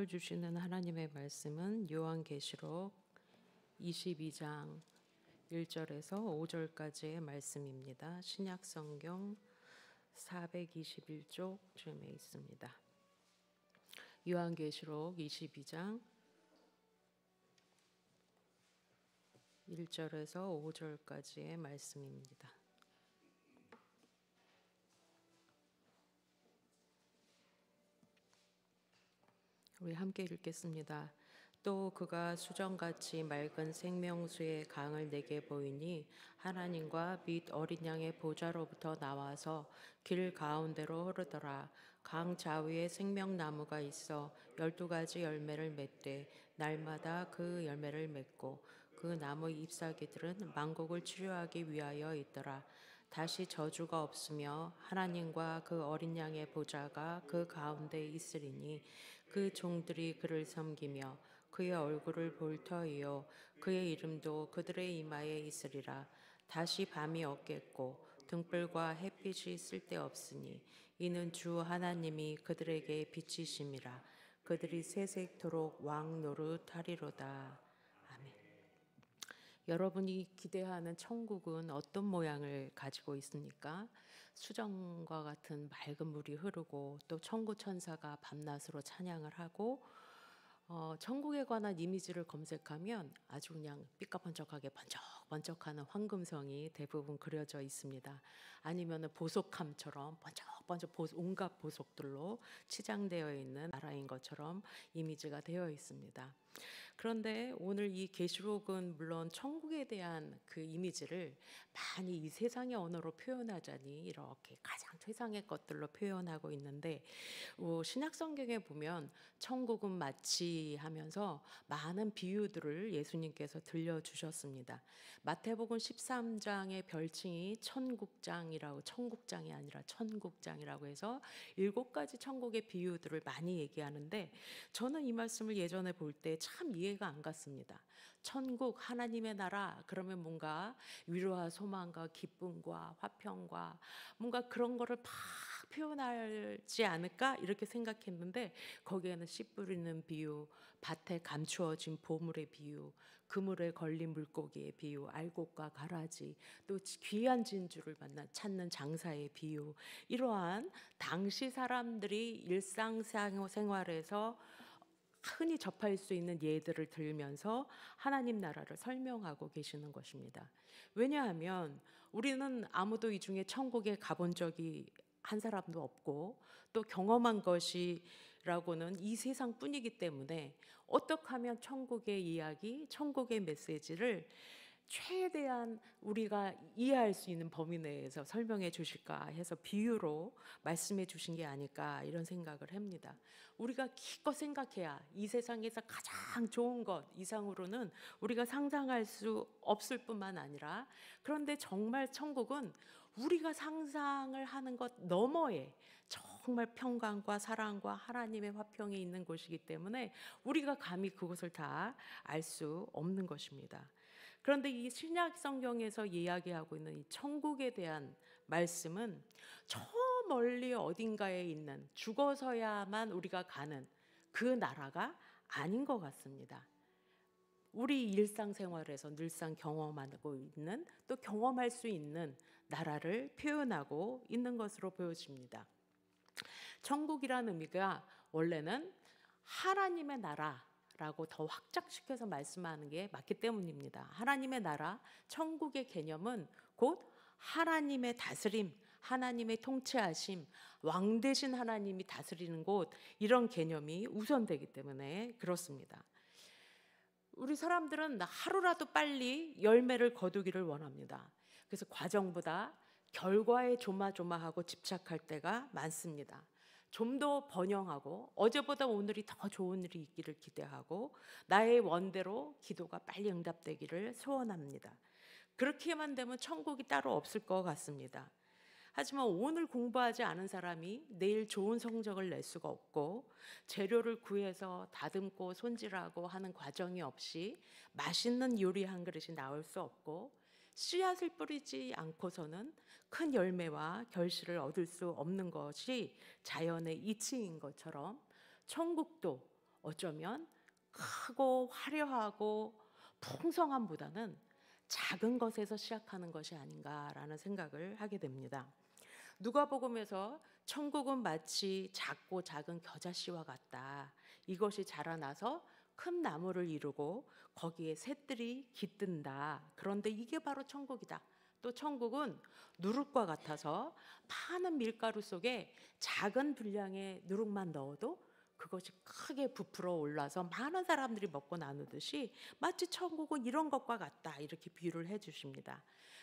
주시는 하나님의 말씀은 요한계시록 22장 1절에서 5절까지의 말씀입니다. 신약성경 421쪽쯤에 있습니다. 요한계시록 22장 1절에서 5절까지의 말씀입니다. 우리 함께 읽겠습니다. 또 그가 수정같이 맑은 생명수의 강을 내게 보이니 하나님과 및 어린 양의 보좌로부터 나와서 길 가운데로 흐르더라. 강 좌우에 생명나무가 있어 12가지 열매를 맺되 날마다 그 열매를 맺고 그 나무 잎사귀들은 만국을 치료하기 위하여 있더라. 다시 저주가 없으며 하나님과 그 어린 양의 보좌가 그 가운데 있으리니 그 종들이 그를 섬기며 그의 얼굴을 볼 터이요 그의 이름도 그들의 이마에 있으리라. 다시 밤이 없겠고 등불과 햇빛이 쓸데없으니 이는 주 하나님이 그들에게 빛이심이라. 그들이 세세토록 왕 노릇하리로다. 아멘. 여러분이 기대하는 천국은 어떤 모양을 가지고 있습니까? 수정과 같은 맑은 물이 흐르고 또 천구 천사가 밤낮으로 찬양을 하고 천국에 관한 이미지를 검색하면 아주 그냥 삐까번쩍하게 번쩍번쩍하는 황금성이 대부분 그려져 있습니다. 아니면 보석함처럼 번쩍번쩍 온갖 보석들로 치장되어 있는 나라인 것처럼 이미지가 되어 있습니다. 그런데 오늘 이 계시록은 물론 천국에 대한 그 이미지를 많이 이 세상의 언어로 표현하자니 이렇게 가장 최상의 것들로 표현하고 있는데 신약 성경에 보면 천국은 마치 하면서 많은 비유들을 예수님께서 들려주셨습니다. 마태복음 13장의 별칭이 천국장이라고, 천국장이 아니라 천국장이라고 해서 7가지 천국의 비유들을 많이 얘기하는데 저는 이 말씀을 예전에 볼 때 참 이해가 안 갔습니다. 천국, 하나님의 나라 그러면 뭔가 위로와 소망과 기쁨과 화평과 뭔가 그런 거를 막 표현하지 않을까 이렇게 생각했는데 거기에는 씨 뿌리는 비유, 밭에 감추어진 보물의 비유, 그물에 걸린 물고기의 비유, 알곡과 가라지, 또 귀한 진주를 찾는 장사의 비유, 이러한 당시 사람들이 일상생활에서 흔히 접할 수 있는 예들을 들면서 하나님 나라를 설명하고 계시는 것입니다. 왜냐하면 우리는 아무도 이 중에 천국에 가본 적이 한 사람도 없고 또 경험한 것이라고는 이 세상뿐이기 때문에 어떻게 하면 천국의 이야기, 천국의 메시지를 최대한 우리가 이해할 수 있는 범위 내에서 설명해 주실까 해서 비유로 말씀해 주신 게 아닐까 이런 생각을 합니다. 우리가 기껏 생각해야 이 세상에서 가장 좋은 것 이상으로는 우리가 상상할 수 없을 뿐만 아니라 그런데 정말 천국은 우리가 상상을 하는 것 너머에 정말 평강과 사랑과 하나님의 화평이 있는 곳이기 때문에 우리가 감히 그것을 다 알 수 없는 것입니다. 그런데 이 신약 성경에서 이야기하고 있는 이 천국에 대한 말씀은 저 멀리 어딘가에 있는 죽어서야만 우리가 가는 그 나라가 아닌 것 같습니다. 우리 일상생활에서 늘상 경험하고 있는 또 경험할 수 있는 나라를 표현하고 있는 것으로 보여집니다. 천국이라는 의미가 원래는 하나님의 나라라고 더 확장시켜서 말씀하는 게 맞기 때문입니다. 하나님의 나라, 천국의 개념은 곧 하나님의 다스림, 하나님의 통치하심, 왕 되신 하나님이 다스리는 곳, 이런 개념이 우선되기 때문에 그렇습니다. 우리 사람들은 하루라도 빨리 열매를 거두기를 원합니다. 그래서 과정보다 결과에 조마조마하고 집착할 때가 많습니다. 좀 더 번영하고 어제보다 오늘이 더 좋은 일이 있기를 기대하고 나의 원대로 기도가 빨리 응답되기를 소원합니다. 그렇게만 되면 천국이 따로 없을 것 같습니다. 하지만 오늘 공부하지 않은 사람이 내일 좋은 성적을 낼 수가 없고 재료를 구해서 다듬고 손질하고 하는 과정이 없이 맛있는 요리 한 그릇이 나올 수 없고 씨앗을 뿌리지 않고서는 큰 열매와 결실을 얻을 수 없는 것이 자연의 이치인 것처럼 천국도 어쩌면 크고 화려하고 풍성함보다는 작은 것에서 시작하는 것이 아닌가라는 생각을 하게 됩니다. 누가복음에서 천국은 마치 작고 작은 겨자씨와 같다. 이것이 자라나서 큰 나무를 이루고 거기에 새들이 깃든다. 그런데 이게 바로 천국이다. 또 천국은 누룩과 같아서 많은 밀가루 속에 작은 분량의 누룩만 넣어도 그것이 크게 부풀어 올라서 많은 사람들이 먹고 나누듯이 마치 천국은 이런 것과 같다. 이렇게 비유를 해 주십니다.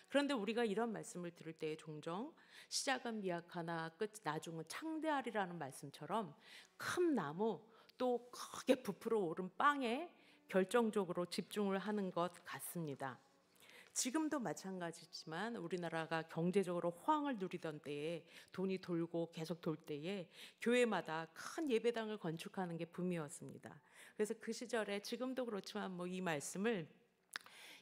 그런데 우리가 이런 말씀을 들을 때에 종종 시작은 미약하나 나중은 창대하리라는 말씀처럼 큰 나무 또 크게 부풀어 오른 빵에 결정적으로 집중을 하는 것 같습니다. 지금도 마찬가지지만 우리나라가 경제적으로 호황을 누리던 때에 돈이 돌고 계속 돌 때에 교회마다 큰 예배당을 건축하는 게 붐이었습니다. 그래서 그 시절에 지금도 그렇지만 뭐 이 말씀을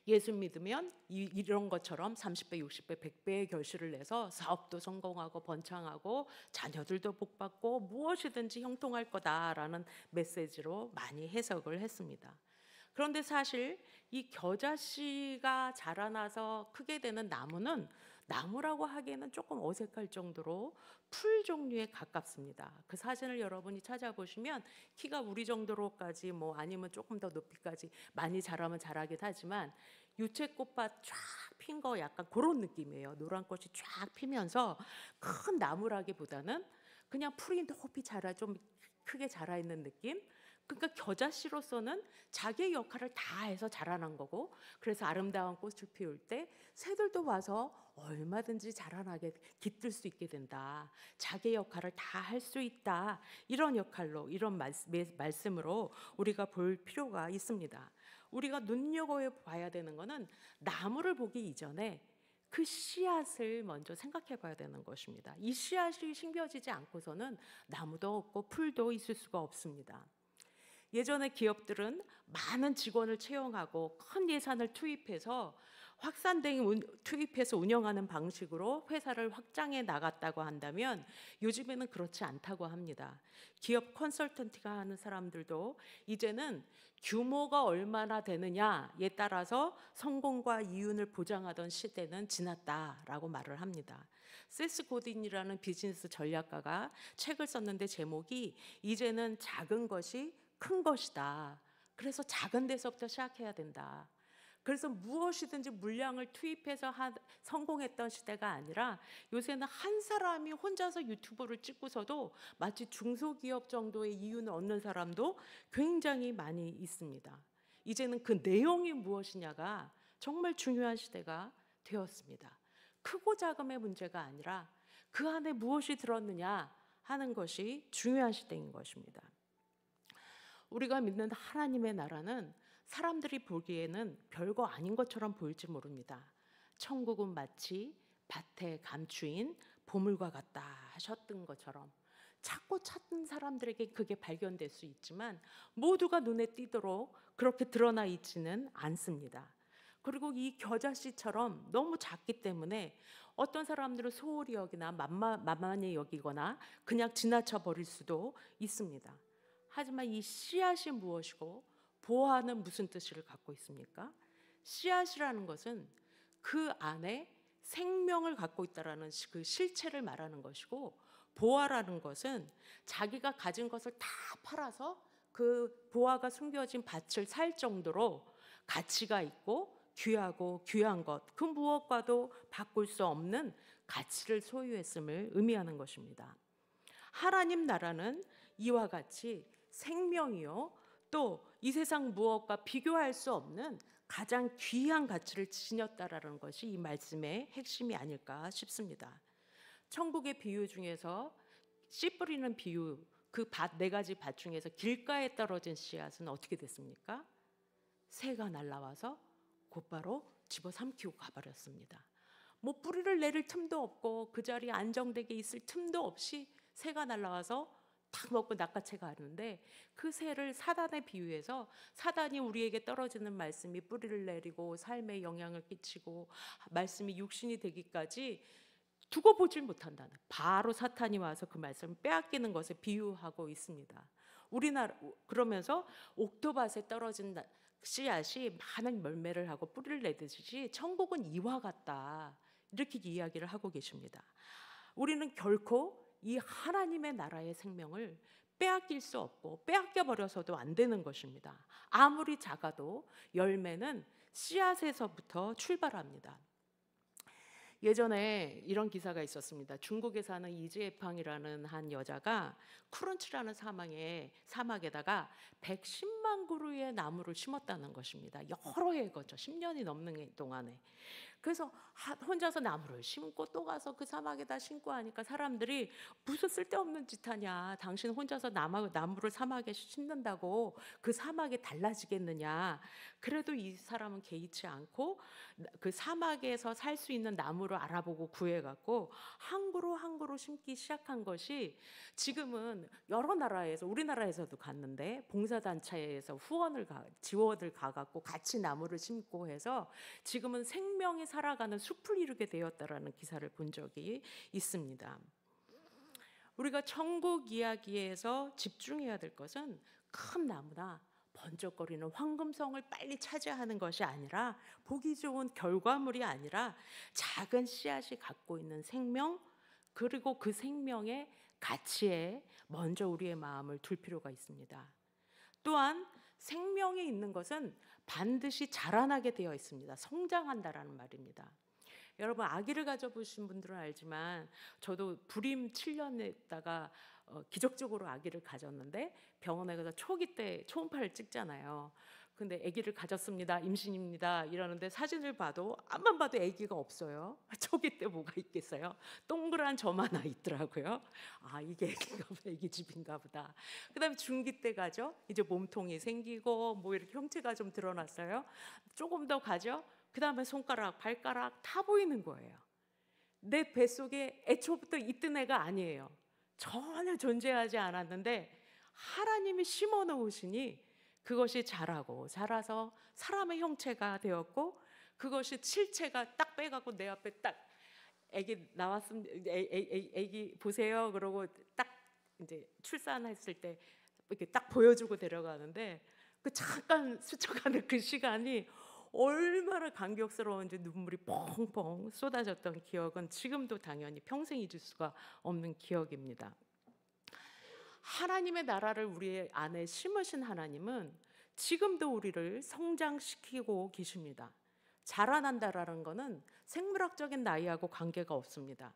예수 믿으면 이런 것처럼 30배, 60배, 100배의 결실을 내서 사업도 성공하고 번창하고 자녀들도 복받고 무엇이든지 형통할 거다라는 메시지로 많이 해석을 했습니다. 그런데 사실 이 겨자씨가 자라나서 크게 되는 나무는 나무라고 하기에는 조금 어색할 정도로 풀 종류에 가깝습니다. 그 사진을 여러분이 찾아보시면 키가 우리 정도로까지 뭐 아니면 조금 더 높이까지 많이 자라면 자라긴 하지만 유채꽃밭 쫙 핀 거 약간 그런 느낌이에요. 노란 꽃이 쫙 피면서 큰 나무라기보다는 그냥 풀이 높이 자라 좀 크게 자라 있는 느낌. 그러니까 겨자씨로서는 자기의 역할을 다 해서 자라난 거고, 그래서 아름다운 꽃을 피울 때 새들도 와서 얼마든지 자라나게 깃들 수 있게 된다. 자기의 역할을 다 할 수 있다. 이런 역할로 이런 말씀으로 우리가 볼 필요가 있습니다. 우리가 눈여겨봐야 되는 거는 나무를 보기 이전에 그 씨앗을 먼저 생각해 봐야 되는 것입니다. 이 씨앗이 심겨지지 않고서는 나무도 없고 풀도 있을 수가 없습니다. 예전에 기업들은 많은 직원을 채용하고 큰 예산을 투입해서 확산된 투입해서 운영하는 방식으로 회사를 확장해 나갔다고 한다면 요즘에는 그렇지 않다고 합니다. 기업 컨설턴트가 하는 사람들도 이제는 규모가 얼마나 되느냐에 따라서 성공과 이윤을 보장하던 시대는 지났다라고 말을 합니다. 세스 고딘이라는 비즈니스 전략가가 책을 썼는데 제목이 이제는 작은 것이 큰 것이다. 그래서 작은 데서부터 시작해야 된다. 그래서 무엇이든지 물량을 투입해서 성공했던 시대가 아니라 요새는 한 사람이 혼자서 유튜브를 찍고서도 마치 중소기업 정도의 이윤을 얻는 사람도 굉장히 많이 있습니다. 이제는 그 내용이 무엇이냐가 정말 중요한 시대가 되었습니다. 크고 작음의 문제가 아니라 그 안에 무엇이 들었느냐 하는 것이 중요한 시대인 것입니다. 우리가 믿는 하나님의 나라는 사람들이 보기에는 별거 아닌 것처럼 보일지 모릅니다. 천국은 마치 밭의 감추인 보물과 같다 하셨던 것처럼 찾고 찾는 사람들에게 그게 발견될 수 있지만 모두가 눈에 띄도록 그렇게 드러나 있지는 않습니다. 그리고 이 겨자씨처럼 너무 작기 때문에 어떤 사람들은 소홀히 여기나 만만히 여기거나 그냥 지나쳐 버릴 수도 있습니다. 하지만 이 씨앗이 무엇이고 보화는 무슨 뜻을 갖고 있습니까? 씨앗이라는 것은 그 안에 생명을 갖고 있다라는 그 실체를 말하는 것이고, 보화라는 것은 자기가 가진 것을 다 팔아서 그 보화가 숨겨진 밭을 살 정도로 가치가 있고 귀하고 귀한 것, 그 무엇과도 바꿀 수 없는 가치를 소유했음을 의미하는 것입니다. 하나님 나라는 이와 같이 생명이요, 또 이 세상 무엇과 비교할 수 없는 가장 귀한 가치를 지녔다라는 것이 이 말씀의 핵심이 아닐까 싶습니다. 천국의 비유 중에서 씨 뿌리는 비유, 그 밭 네 가지 밭 중에서 길가에 떨어진 씨앗은 어떻게 됐습니까? 새가 날라와서 곧바로 집어삼키고 가버렸습니다. 뭐 뿌리를 내릴 틈도 없고 그 자리에 안정되게 있을 틈도 없이 새가 날라와서 탁 먹고 낚아채 가는데, 그 새를 사단에 비유해서 사단이 우리에게 떨어지는 말씀이 뿌리를 내리고 삶에 영향을 끼치고 말씀이 육신이 되기까지 두고 보질 못한다는, 바로 사탄이 와서 그 말씀을 빼앗기는 것에 비유하고 있습니다. 그러면서 옥토밭에 떨어진 씨앗이 많은 열매를 하고 뿌리를 내듯이 천국은 이와 같다. 이렇게 이야기를 하고 계십니다. 우리는 결코 이 하나님의 나라의 생명을 빼앗길 수 없고 빼앗겨 버려서도 안 되는 것입니다. 아무리 작아도 열매는 씨앗에서부터 출발합니다. 예전에 이런 기사가 있었습니다. 중국에 사는 이지에팡이라는 한 여자가 쿠런치라는 사막에다가 110만 그루의 나무를 심었다는 것입니다. 여러 해 거죠. 10년이 넘는 동안에. 그래서 혼자서 나무를 심고 또 가서 그 사막에다 심고 하니까 사람들이 무슨 쓸데없는 짓 하냐. 당신 혼자서 나무를 사막에 심는다고 그 사막이 달라지겠느냐. 그래도 이 사람은 개의치 않고 그 사막에서 살 수 있는 나무를 알아보고 구해갖고 한 그루 한 그루 심기 시작한 것이 지금은 여러 나라에서, 우리나라에서도 갔는데 봉사단체에서 지원을 가갖고 같이 나무를 심고 해서 지금은 생명이 살아가는 숲을 이루게 되었다라는 기사를 본 적이 있습니다. 우리가 천국 이야기에서 집중해야 될 것은 큰 나무나 번쩍거리는 황금성을 빨리 차지하는 것이 아니라, 보기 좋은 결과물이 아니라 작은 씨앗이 갖고 있는 생명, 그리고 그 생명의 가치에 먼저 우리의 마음을 둘 필요가 있습니다. 또한 생명이 있는 것은 반드시 자라나게 되어 있습니다. 성장한다라는 말입니다. 여러분, 아기를 가져보신 분들은 알지만 저도 불임 7년 했다가 기적적으로 아기를 가졌는데, 병원에 가서 초기 때 초음파를 찍잖아요. 근데 아기를 가졌습니다, 임신입니다 이러는데 사진을 봐도 앞만 봐도 아기가 없어요. 초기 때 뭐가 있겠어요? 동그란 점 하나 있더라고요. 아, 이게 아기 집인가 보다. 그다음에 중기 때 가죠. 이제 몸통이 생기고 뭐 이렇게 형체가 좀 드러났어요. 조금 더 가죠. 그다음에 손가락, 발가락 다 보이는 거예요. 내 뱃속에 애초부터 있던 애가 아니에요. 전혀 존재하지 않았는데 하나님이 심어 놓으시니 그것이 자라서 사람의 형체가 되었고, 그것이 실체가 딱 빼갖고 내 앞에 딱 애기 나왔습니다, 애기 보세요 그러고 딱 이제 출산했을 때 이렇게 딱 보여주고 데려가는데, 그 잠깐 스쳐가는 그 시간이 얼마나 감격스러운지 눈물이 펑펑 쏟아졌던 기억은 지금도 당연히 평생 잊을 수가 없는 기억입니다. 하나님의 나라를 우리 안에 심으신 하나님은 지금도 우리를 성장시키고 계십니다. 자라난다라는 것은 생물학적인 나이하고 관계가 없습니다.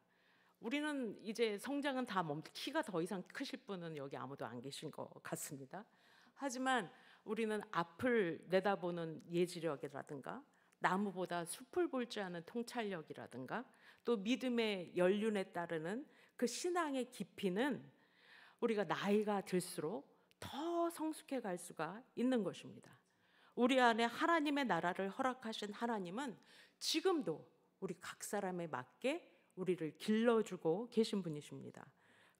우리는 이제 성장은 다 키가 더 이상 크실 분은 여기 아무도 안 계신 것 같습니다. 하지만 우리는 앞을 내다보는 예지력이라든가, 나무보다 숲을 볼 줄 아는 통찰력이라든가, 또 믿음의 연륜에 따르는 그 신앙의 깊이는 우리가 나이가 들수록 더 성숙해 갈 수가 있는 것입니다. 우리 안에 하나님의 나라를 허락하신 하나님은 지금도 우리 각 사람에 맞게 우리를 길러주고 계신 분이십니다.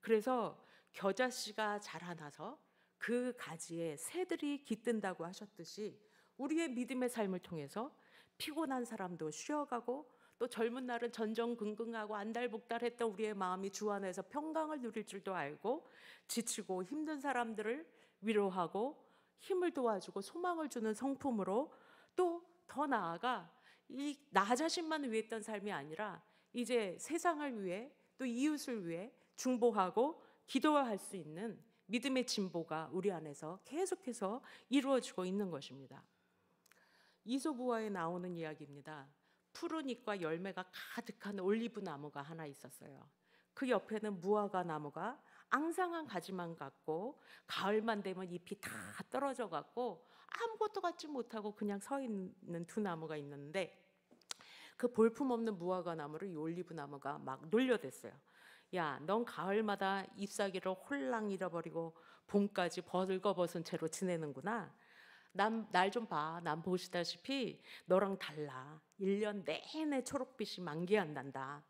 그래서 겨자씨가 자라나서 그 가지에 새들이 깃든다고 하셨듯이, 우리의 믿음의 삶을 통해서 피곤한 사람도 쉬어가고, 또 젊은 날은 전전긍긍하고 안달복달했던 우리의 마음이 주 안에서 평강을 누릴 줄도 알고, 지치고 힘든 사람들을 위로하고 힘을 도와주고 소망을 주는 성품으로, 또 더 나아가 이 나 자신만 위해 했던 삶이 아니라 이제 세상을 위해 또 이웃을 위해 중보하고 기도할 수 있는 믿음의 진보가 우리 안에서 계속해서 이루어지고 있는 것입니다. 이솝우화에 나오는 이야기입니다. 푸른 잎과 열매가 가득한 올리브 나무가 하나 있었어요. 그 옆에는 무화과 나무가 앙상한 가지만 갖고 가을만 되면 잎이 다 떨어져 갖고 아무것도 갖지 못하고 그냥 서 있는 두 나무가 있는데, 그 볼품없는 무화과 나무를 이 올리브 나무가 막 놀려댔어요. 야, 넌 가을마다 잎사귀를 홀랑 잃어버리고 봄까지 벌거벗은 채로 지내는구나. 날 좀 봐. 난 보시다시피 너랑 달라. 1년 내내 초록빛이 만개한단다.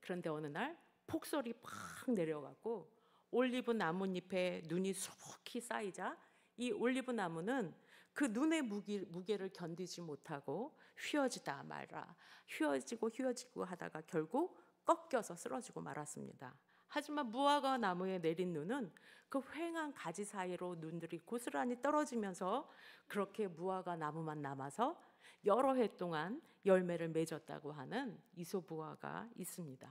그런데 어느 날 폭설이 팍 내려가고 올리브 나뭇잎에 눈이 수북히 쌓이자 이 올리브 나무는 그 눈의 무게를 견디지 못하고 휘어지다 말아 휘어지고 하다가 결국 꺾여서 쓰러지고 말았습니다. 하지만 무화과 나무에 내린 눈은 그 휑한 가지 사이로 눈들이 고스란히 떨어지면서 그렇게 무화과 나무만 남아서 여러 해 동안 열매를 맺었다고 하는 이솝우화가 있습니다.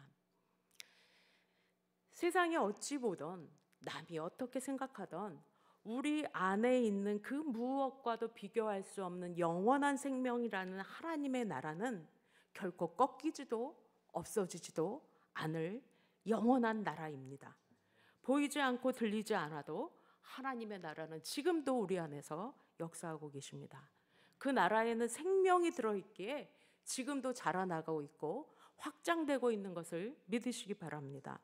세상에 어찌 보던, 남이 어떻게 생각하던 우리 안에 있는 그 무엇과도 비교할 수 없는 영원한 생명이라는 하나님의 나라는 결코 꺾이지도 없어지지도 않을 영원한 나라입니다. 보이지 않고 들리지 않아도 하나님의 나라는 지금도 우리 안에서 역사하고 계십니다. 그 나라에는 생명이 들어있기에 지금도 자라나가고 있고 확장되고 있는 것을 믿으시기 바랍니다.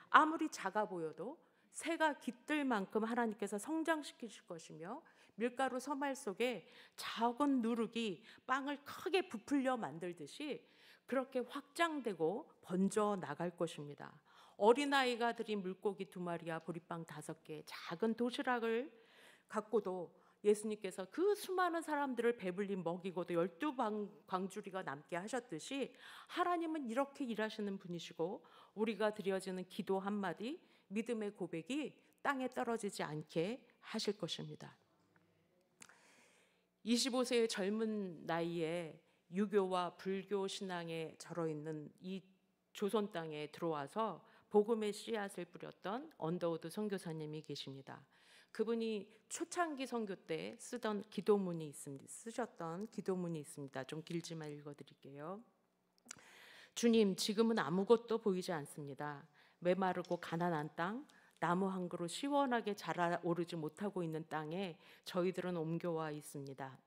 아무리 작아 보여도 새가 깃들 만큼 하나님께서 성장시키실 것이며 밀가루 서말 속에 작은 누룩이 빵을 크게 부풀려 만들듯이 그렇게 확장되고 번져 나갈 것입니다. 어린아이가 들인 물고기 2마리와 보리빵 5개, 작은 도시락을 갖고도 예수님께서 그 수많은 사람들을 배불리 먹이고도 12광주리가 남게 하셨듯이 하나님은 이렇게 일하시는 분이시고 우리가 드려지는 기도 한마디, 믿음의 고백이 땅에 떨어지지 않게 하실 것입니다. 25세의 젊은 나이에 유교와 불교 신앙에 절어있는 이 조선 땅에 들어와서 복음의 씨앗을 뿌렸던 언더우드 선교사님이 계십니다. 그분이 초창기 선교 때 쓰셨던 기도문이 있습니다. 좀 길지만 읽어드릴게요. 주님, 지금은 아무것도 보이지 않습니다. 메마르고 가난한 땅, 나무 한 그루 시원하게 자라오르지 못하고 있는 땅에 저희들은 옮겨와 있습니다.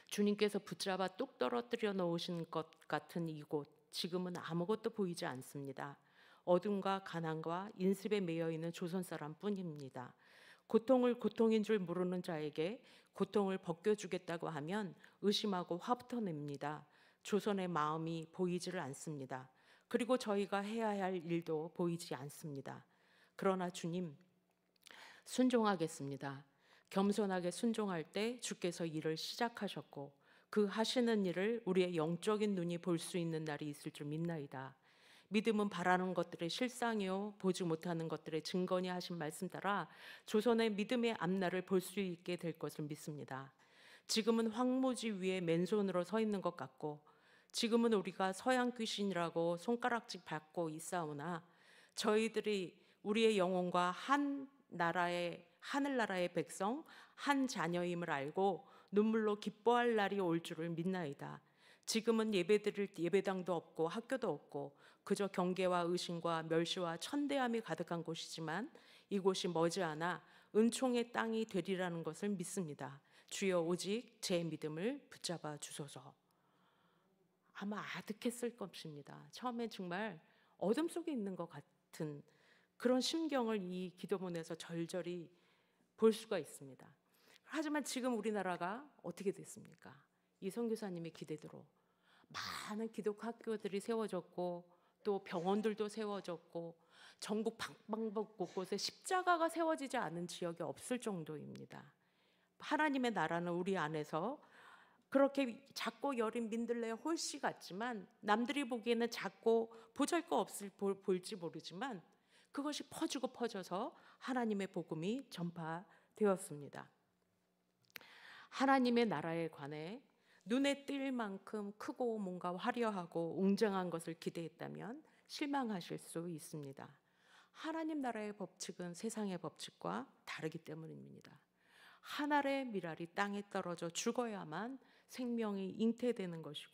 주님께서 붙잡아 뚝 떨어뜨려 놓으신 것 같은 이곳, 지금은 아무것도 보이지 않습니다. 어둠과 가난과 인습에 매여 있는 조선 사람뿐입니다. 고통을 고통인 줄 모르는 자에게 고통을 벗겨주겠다고 하면 의심하고 화부터 냅니다. 조선의 마음이 보이지를 않습니다. 그리고 저희가 해야 할 일도 보이지 않습니다. 그러나 주님, 순종하겠습니다. 겸손하게 순종할 때 주께서 일을 시작하셨고 그 하시는 일을 우리의 영적인 눈이 볼 수 있는 날이 있을 줄 믿나이다. 믿음은 바라는 것들의 실상이요 보지 못하는 것들의 증거니 하신 말씀 따라 조선의 믿음의 앞날을 볼 수 있게 될 것을 믿습니다. 지금은 황무지 위에 맨손으로 서 있는 것 같고 지금은 우리가 서양 귀신이라고 손가락질 받고 있사오나 저희들이 우리의 영혼과 한 나라의 하늘나라의 백성 한 자녀임을 알고 눈물로 기뻐할 날이 올 줄을 믿나이다. 지금은 예배드릴 예배당도 없고 학교도 없고 그저 경계와 의심과 멸시와 천대함이 가득한 곳이지만 이곳이 머지않아 은총의 땅이 되리라는 것을 믿습니다. 주여 오직 제 믿음을 붙잡아 주소서. 아마 아득했을 것입니다. 처음에 정말 어둠 속에 있는 것 같은 그런 심경을 이 기도문에서 절절히 볼 수가 있습니다. 하지만 지금 우리나라가 어떻게 됐습니까? 이 선교사님의 기대대로 많은 기독 학교들이 세워졌고 또 병원들도 세워졌고 전국 방방곡 곳곳에 십자가가 세워지지 않은 지역이 없을 정도입니다. 하나님의 나라는 우리 안에서 그렇게 작고 여린 민들레 홀씨 같지만 남들이 보기에는 작고 보잘것없을 볼지 모르지만 그것이 퍼지고 퍼져서 하나님의 복음이 전파되었습니다. 하나님의 나라에 관해 눈에 띌 만큼 크고 뭔가 화려하고 웅장한 것을 기대했다면 실망하실 수 있습니다. 하나님 나라의 법칙은 세상의 법칙과 다르기 때문입니다. 한 알의 밀알이 땅에 떨어져 죽어야만 생명이 잉태되는 것이고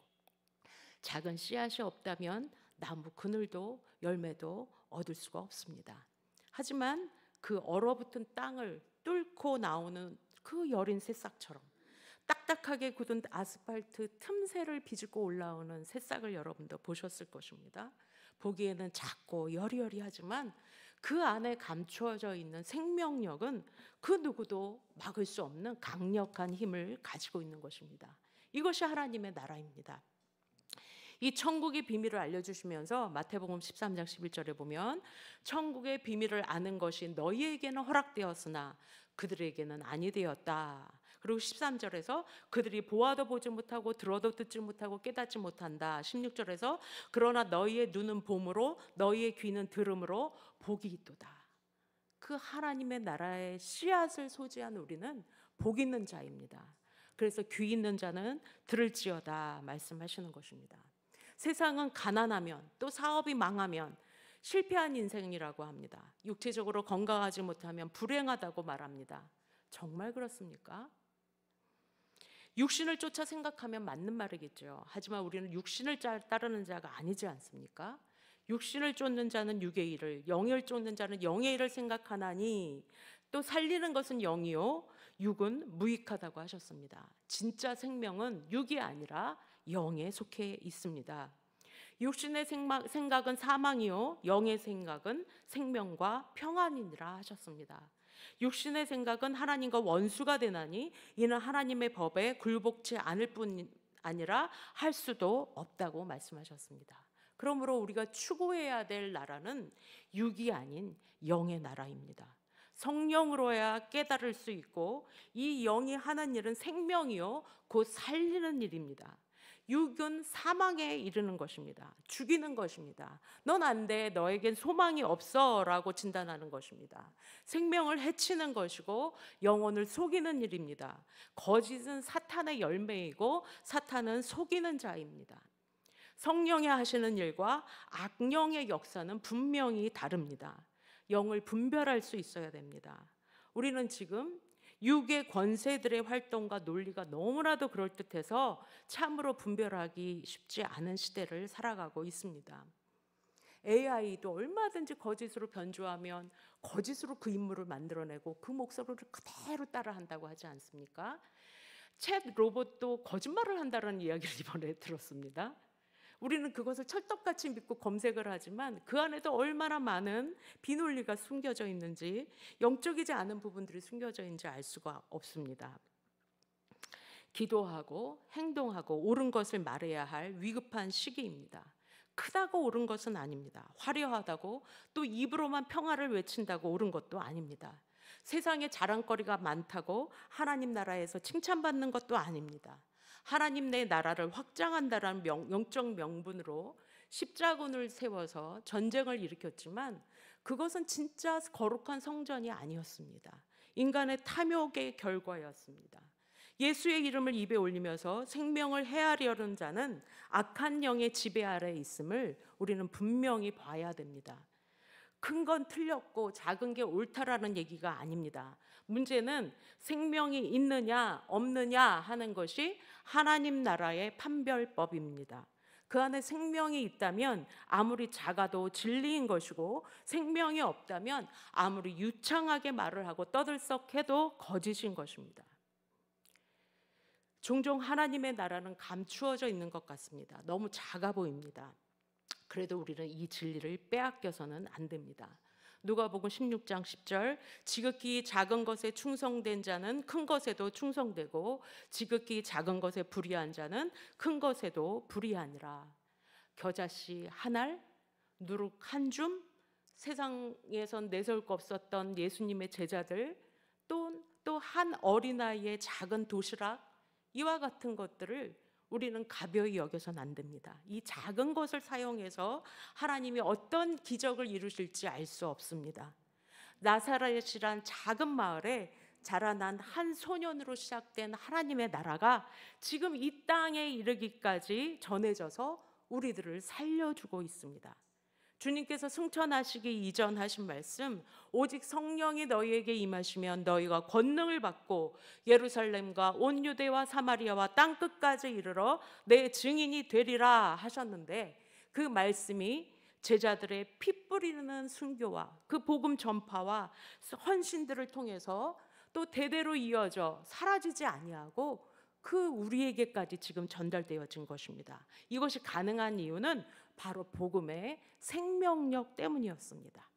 작은 씨앗이 없다면 나무 그늘도 열매도 얻을 수가 없습니다. 하지만 그 얼어붙은 땅을 뚫고 나오는 그 여린 새싹처럼 딱딱하게 굳은 아스팔트 틈새를 비집고 올라오는 새싹을 여러분도 보셨을 것입니다. 보기에는 작고 여리여리하지만 그 안에 감추어져 있는 생명력은 그 누구도 막을 수 없는 강력한 힘을 가지고 있는 것입니다. 이것이 하나님의 나라입니다. 이 천국의 비밀을 알려주시면서 마태복음 13장 11절에 보면 천국의 비밀을 아는 것이 너희에게는 허락되었으나 그들에게는 아니 되었다. 그리고 13절에서 그들이 보아도 보지 못하고 들어도 듣지 못하고 깨닫지 못한다. 16절에서 그러나 너희의 눈은 봄으로 너희의 귀는 들음으로 복이 있도다. 그 하나님의 나라의 씨앗을 소지한 우리는 복 있는 자입니다. 그래서 귀 있는 자는 들을지어다 말씀하시는 것입니다. 세상은 가난하면 또 사업이 망하면 실패한 인생이라고 합니다. 육체적으로 건강하지 못하면 불행하다고 말합니다. 정말 그렇습니까? 육신을 쫓아 생각하면 맞는 말이겠죠. 하지만 우리는 육신을 따르는 자가 아니지 않습니까? 육신을 쫓는 자는 육의 일을, 영을 쫓는 자는 영의 일을 생각하나니 또 살리는 것은 영이요 육은 무익하다고 하셨습니다. 진짜 생명은 육이 아니라 영에 속해 있습니다. 육신의 생각은 사망이요 영의 생각은 생명과 평안이니라 하셨습니다. 육신의 생각은 하나님과 원수가 되나니 이는 하나님의 법에 굴복치 않을 뿐 아니라 할 수도 없다고 말씀하셨습니다. 그러므로 우리가 추구해야 될 나라는 육이 아닌 영의 나라입니다. 성령으로야 깨달을 수 있고 이 영이 하는 일은 생명이요 곧 살리는 일입니다. 육은 사망에 이르는 것입니다. 죽이는 것입니다. 넌 안 돼, 너에겐 소망이 없어 라고 진단하는 것입니다. 생명을 해치는 것이고 영혼을 속이는 일입니다. 거짓은 사탄의 열매이고 사탄은 속이는 자입니다. 성령이 하시는 일과 악령의 역사는 분명히 다릅니다. 영을 분별할 수 있어야 됩니다. 우리는 지금 육의 권세들의 활동과 논리가 너무나도 그럴듯해서 참으로 분별하기 쉽지 않은 시대를 살아가고 있습니다. AI도 얼마든지 거짓으로 변조하면 거짓으로 그 인물을 만들어내고 그 목소리를 그대로 따라한다고 하지 않습니까? 챗 로봇도 거짓말을 한다는 이야기를 이번에 들었습니다. 우리는 그것을 철떡같이 믿고 검색을 하지만 그 안에도 얼마나 많은 비논리가 숨겨져 있는지, 영적이지 않은 부분들이 숨겨져 있는지 알 수가 없습니다. 기도하고 행동하고 옳은 것을 말해야 할 위급한 시기입니다. 크다고 옳은 것은 아닙니다. 화려하다고 또 입으로만 평화를 외친다고 옳은 것도 아닙니다. 세상에 자랑거리가 많다고 하나님 나라에서 칭찬받는 것도 아닙니다. 하나님 내 나라를 확장한다라는 영적 명분으로 십자군을 세워서 전쟁을 일으켰지만 그것은 진짜 거룩한 성전이 아니었습니다. 인간의 탐욕의 결과였습니다. 예수의 이름을 입에 올리면서 생명을 해하려는 자는 악한 영의 지배 아래에 있음을 우리는 분명히 봐야 됩니다. 큰 건 틀렸고 작은 게 옳다라는 얘기가 아닙니다. 문제는 생명이 있느냐 없느냐 하는 것이 하나님 나라의 판별법입니다. 그 안에 생명이 있다면 아무리 작아도 진리인 것이고 생명이 없다면 아무리 유창하게 말을 하고 떠들썩해도 거짓인 것입니다. 종종 하나님의 나라는 감추어져 있는 것 같습니다. 너무 작아 보입니다. 그래도 우리는 이 진리를 빼앗겨서는 안 됩니다. 누가복음 16장 10절 지극히 작은 것에 충성된 자는 큰 것에도 충성되고 지극히 작은 것에 불의한 자는 큰 것에도 불의하니라. 겨자씨 한 알, 누룩 한 줌, 세상에선 내세울 거 없었던 예수님의 제자들, 또 한 어린아이의 작은 도시락, 이와 같은 것들을 우리는 가벼이 여겨서는 안 됩니다. 이 작은 것을 사용해서 하나님이 어떤 기적을 이루실지 알 수 없습니다. 나사렛이란 작은 마을에 자라난 한 소년으로 시작된 하나님의 나라가 지금 이 땅에 이르기까지 전해져서 우리들을 살려주고 있습니다. 주님께서 승천하시기 이전 하신 말씀, 오직 성령이 너희에게 임하시면 너희가 권능을 받고 예루살렘과 온 유대와 사마리아와 땅끝까지 이르러 내 증인이 되리라 하셨는데, 그 말씀이 제자들의 피 뿌리는 순교와 그 복음 전파와 헌신들을 통해서 또 대대로 이어져 사라지지 아니하고 그 우리에게까지 지금 전달되어진 것입니다. 이것이 가능한 이유는 바로 복음의 생명력 때문이었습니다.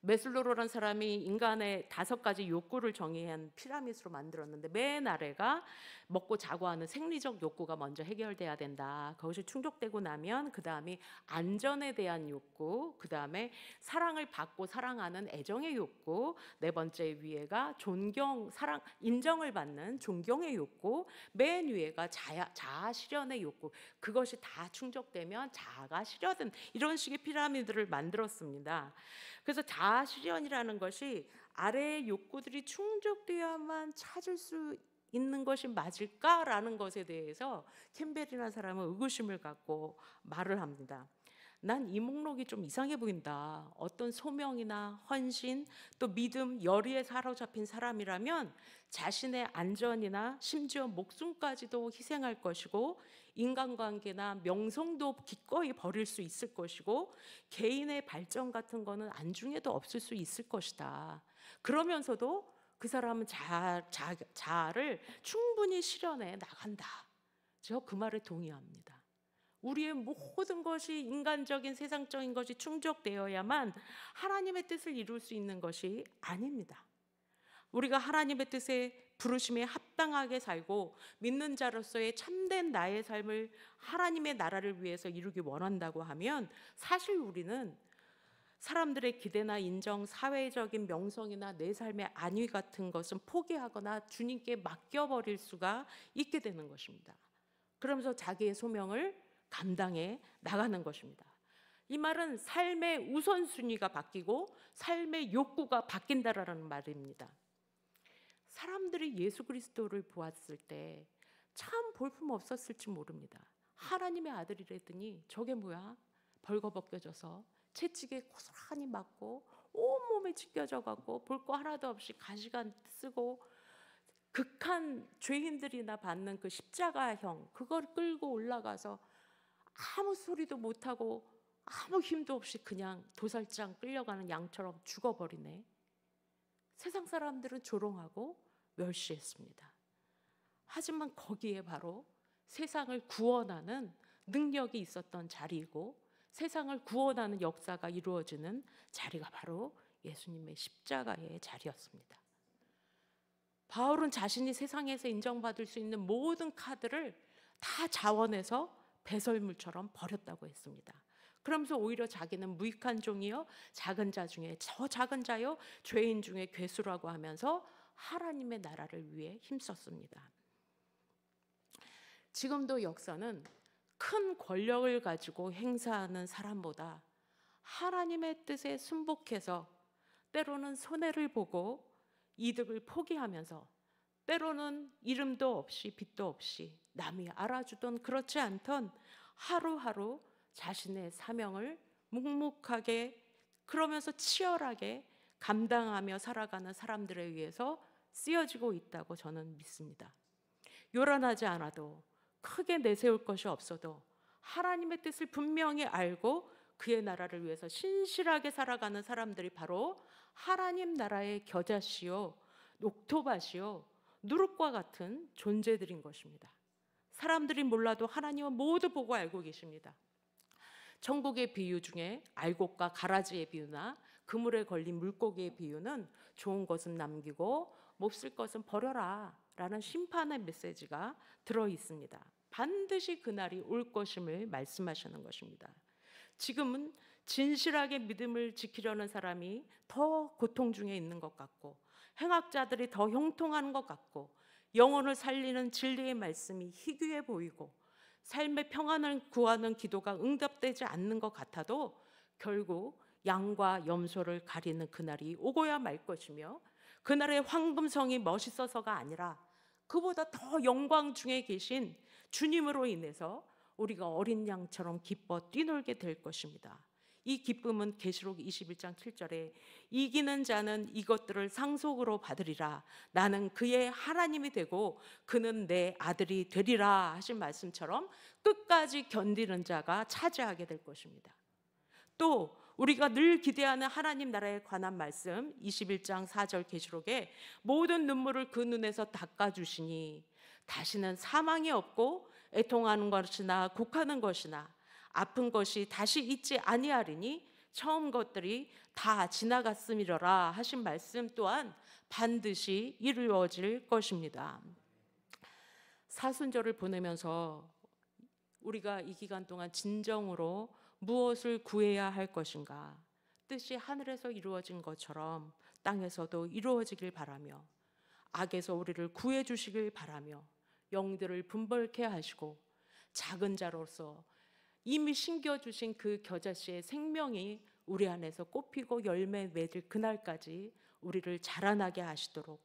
메슬로우라는 사람이 인간의 5가지 욕구를 정의한 피라미드로 만들었는데, 맨 아래가 먹고 자고 하는 생리적 욕구가 먼저 해결돼야 된다. 그것이 충족되고 나면 그 다음이 안전에 대한 욕구, 그 다음에 사랑을 받고 사랑하는 애정의 욕구, 네 번째 위에가 존경, 사랑, 인정을 받는 존경의 욕구, 맨 위에가 자아 실현의 욕구. 그것이 다 충족되면 자아가 실현된, 이런 식의 피라미드를 만들었습니다. 그래서 자아 실현이라는 것이 아래의 욕구들이 충족되어야만 찾을 수 있는 것이 맞을까라는 것에 대해서 캠벨이라는 사람은 의구심을 갖고 말을 합니다. 난 이 목록이 좀 이상해 보인다. 어떤 소명이나 헌신, 또 믿음, 열의에 사로잡힌 사람이라면 자신의 안전이나 심지어 목숨까지도 희생할 것이고, 인간관계나 명성도 기꺼이 버릴 수 있을 것이고, 개인의 발전 같은 거는 안중에도 없을 수 있을 것이다. 그러면서도 그 사람은 자아를 충분히 실현해 나간다. 저 그 말에 동의합니다. 우리의 모든 것이, 인간적인 세상적인 것이 충족되어야만 하나님의 뜻을 이룰 수 있는 것이 아닙니다. 우리가 하나님의 뜻에 부르심에 합당하게 살고 믿는 자로서의 참된 나의 삶을 하나님의 나라를 위해서 이루기 원한다고 하면, 사실 우리는 사람들의 기대나 인정, 사회적인 명성이나 내 삶의 안위 같은 것은 포기하거나 주님께 맡겨버릴 수가 있게 되는 것입니다. 그러면서 자기의 소명을 감당해 나가는 것입니다. 이 말은 삶의 우선순위가 바뀌고 삶의 욕구가 바뀐다라는 말입니다. 사람들이 예수 그리스도를 보았을 때 참 볼품 없었을지 모릅니다. 하나님의 아들이랬더니 저게 뭐야? 벌거벗겨져서 채찍에 고스란히 맞고 온몸에 찢겨져 갖고 볼 거 하나도 없이 가시가 쓰고 극한 죄인들이나 받는 그 십자가형, 그걸 끌고 올라가서 아무 소리도 못하고 아무 힘도 없이 그냥 도살장 끌려가는 양처럼 죽어버리네. 세상 사람들은 조롱하고 멸시했습니다. 하지만 거기에 바로 세상을 구원하는 능력이 있었던 자리이고, 세상을 구원하는 역사가 이루어지는 자리가 바로 예수님의 십자가의 자리였습니다. 바울은 자신이 세상에서 인정받을 수 있는 모든 카드를 다 자원해서 배설물처럼 버렸다고 했습니다. 그러면서 오히려 자기는 무익한 종이요, 작은 자 중에 저 작은 자요, 죄인 중에 괴수라고 하면서 하나님의 나라를 위해 힘썼습니다. 지금도 역사는 큰 권력을 가지고 행사하는 사람보다 하나님의 뜻에 순복해서 때로는 손해를 보고 이득을 포기하면서, 때로는 이름도 없이 빛도 없이 남이 알아주던 그렇지 않던 하루하루 자신의 사명을 묵묵하게, 그러면서 치열하게 감당하며 살아가는 사람들에 의해서 쓰여지고 있다고 저는 믿습니다. 요란하지 않아도, 크게 내세울 것이 없어도 하나님의 뜻을 분명히 알고 그의 나라를 위해서 신실하게 살아가는 사람들이 바로 하나님 나라의 겨자씨요, 옥토밭이요, 누룩과 같은 존재들인 것입니다. 사람들이 몰라도 하나님은 모두 보고 알고 계십니다. 천국의 비유 중에 알곡과 가라지의 비유나 그물에 걸린 물고기의 비유는 좋은 것은 남기고 몹쓸 것은 버려라 라는 심판의 메시지가 들어 있습니다. 반드시 그날이 올 것임을 말씀하시는 것입니다. 지금은 진실하게 믿음을 지키려는 사람이 더 고통 중에 있는 것 같고, 행악자들이 더 형통하는 것 같고, 영혼을 살리는 진리의 말씀이 희귀해 보이고, 삶의 평안을 구하는 기도가 응답되지 않는 것 같아도 결국 양과 염소를 가리는 그날이 오고야 말 것이며, 그날의 황금성이 멋있어서가 아니라 그보다 더 영광 중에 계신 주님으로 인해서 우리가 어린 양처럼 기뻐 뛰놀게 될 것입니다. 이 기쁨은 계시록 21장 7절에 이기는 자는 이것들을 상속으로 받으리라. 나는 그의 하나님이 되고 그는 내 아들이 되리라 하신 말씀처럼 끝까지 견디는 자가 차지하게 될 것입니다. 또 우리가 늘 기대하는 하나님 나라에 관한 말씀 21장 4절 계시록에 모든 눈물을 그 눈에서 닦아주시니 다시는 사망이 없고 애통하는 것이나 곡하는 것이나 아픈 것이 다시 있지 아니하리니 처음 것들이 다 지나갔음이러라 하신 말씀 또한 반드시 이루어질 것입니다. 사순절을 보내면서 우리가 이 기간 동안 진정으로 무엇을 구해야 할 것인가, 뜻이 하늘에서 이루어진 것처럼 땅에서도 이루어지길 바라며 악에서 우리를 구해 주시길 바라며 영들을 분벌케 하시고 작은 자로서 이미 심겨주신 그 겨자씨의 생명이 우리 안에서 꽃피고 열매 맺을 그날까지 우리를 자라나게 하시도록,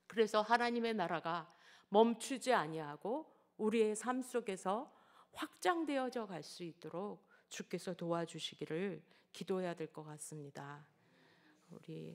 그래서 하나님의 나라가 멈추지 아니하고 우리의 삶 속에서 확장되어져 갈 수 있도록 주께서 도와주시기를 기도해야 될 것 같습니다. 우리